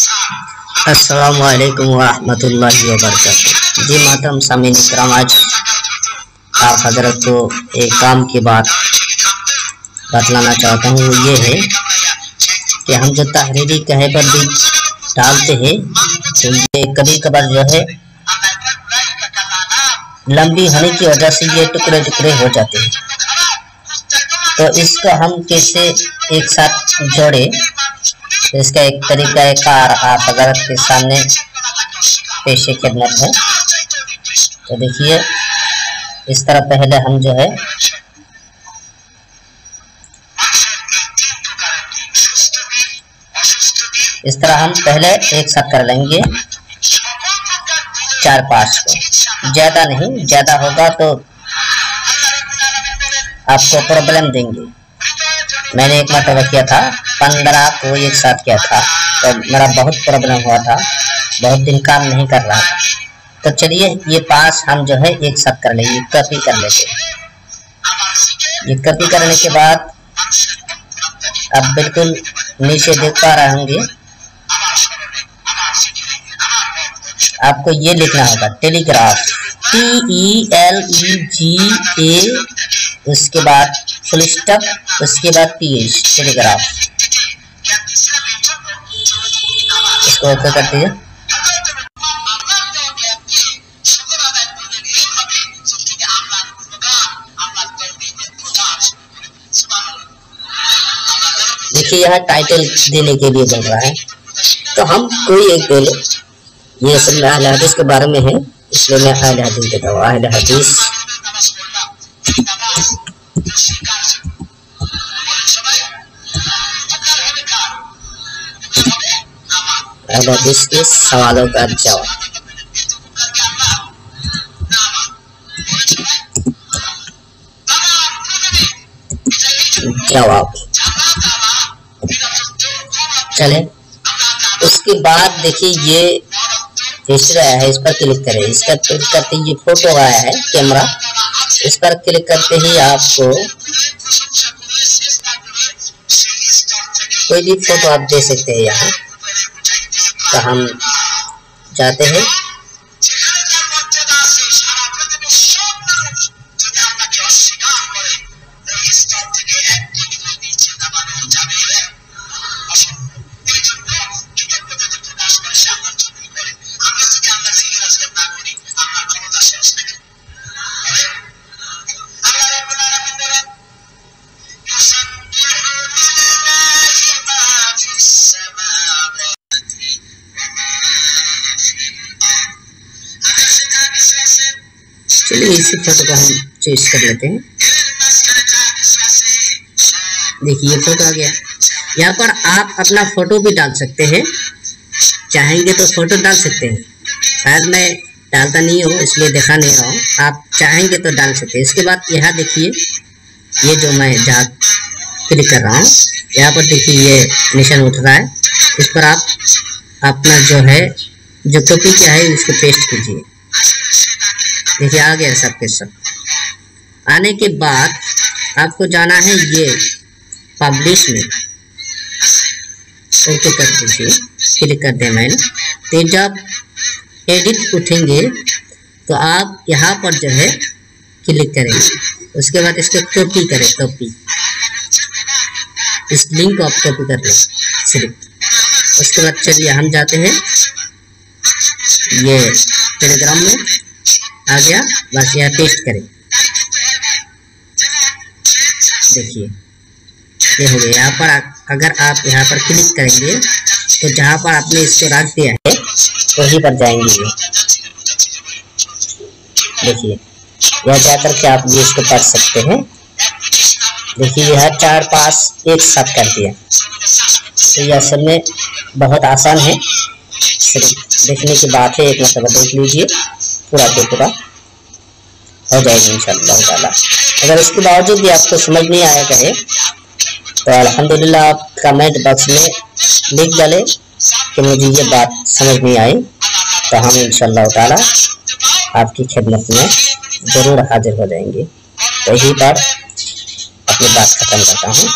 अस्सलामुअलैकुम वरहमतुल्लाहि वबरकातुहू। जी मातरम सामीन इकराम, आज आप हजरत को एक काम की बात बतलाना चाहता हूँ। वो ये है कि हम जो तहरीरी कहबर भी डालते हैं तो ये कभी कभार जो है लंबी होने की वजह से ये टुकड़े टुकड़े हो जाते हैं। तो इसको हम कैसे एक साथ जोड़े, इसका एक तरीका कार आप हजरत के सामने पेश खिदमत है। तो देखिए, इस तरह पहले हम जो है इस तरह हम पहले एक साथ कर लेंगे 4-5 को, ज्यादा नहीं, ज्यादा होगा तो आपको प्रॉब्लम देंगे। मैंने एक मरतबा किया था, 15 को एक साथ किया था तो मेरा बहुत प्रॉब्लम हुआ था, बहुत दिन काम नहीं कर रहा था। तो चलिए ये 5 हम जो है एक साथ कर लेंगे, कॉपी कर लेते हैं। ये कॉपी करने के बाद अब बिल्कुल नीचे देख पा रहे होंगे, आपको ये लिखना होगा टेलीग्राफ, TELEGA, उसके बाद फुल स्टॉप, उसके बाद PH, टेलीग्राफ। इसको ओके कर दीजिए। देखिए यहाँ टाइटल देने के लिए बोल रहा है, तो हम कोई एक दे ले। ये असल में अहले हदीस के बारे में है, इसलिए मैं अहले हदीस देता हूँ। अहले हदीस, अहले हदीस के सवालों का जवाब। चले, उसके बाद देखिए ये हिस्ट्री आया है, इस पर क्लिक करें। इसका क्लिक करते ही ये फोटो आया है कैमरा, इस पर क्लिक करते ही आपको कोई भी फोटो आप दे सकते हैं। यहाँ तो हम जाते हैं, चलिए इसी फोटो को हम चॉइस कर लेते हैं। देखिए ये फोटो आ गया। यहाँ पर आप अपना फोटो भी डाल सकते हैं, चाहेंगे तो फोटो डाल सकते हैं। शायद मैं डालता नहीं हूँ इसलिए दिखा नहीं रहा हूँ, आप चाहेंगे तो डाल सकते हैं। इसके बाद यहाँ देखिए, ये जो मैं जहाँ क्लिक कर रहा हूँ, यहाँ पर देखिए ये निशान उठ रहा है, इस पर आप अपना जो है जो कॉपी किया है इसको पेस्ट कीजिए। देखिए आ गया सब के सब। आने के बाद आपको जाना है ये पब्लिश में, ओके कर दीजिए, क्लिक कर दें मैंने। तो जब एडिट उठेंगे तो आप यहाँ पर जो है क्लिक करेंगे, उसके बाद इसको कॉपी करें, कॉपी, इस लिंक को आप कॉपी कर लें सिर्फ। उसके बाद चलिए हम जाते हैं ये टेलीग्राम में, आ गया, बस यहाँ पेस्ट करें। देखिए ये हो गया। यहाँ पर अगर आप यहाँ पर क्लिक करेंगे तो जहाँ पर आपने इसको रख दिया है वहीं पर जाएंगे ये। देखिए यहाँ जाकर के आप भी इसको पढ़ सकते हैं। देखिए यह 4-5 एक साथ कर दिया। तो यह असल में बहुत आसान है, सिर्फ देखने की बात है, एक मतलब देख लीजिए, पूरा के पूरा हो जाएगा इंशाअल्लाह ताला। अगर इसके बावजूद भी आपको समझ नहीं आया कहे तो अल्हम्दुलिल्लाह आप कमेंट बॉक्स में लिख डालें कि मुझे ये बात समझ नहीं आई, तो हम इंशाअल्लाह ताला आपकी खिदमत में ज़रूर हाजिर हो जाएंगे। तो यही पर अपनी बात खत्म करता हूँ।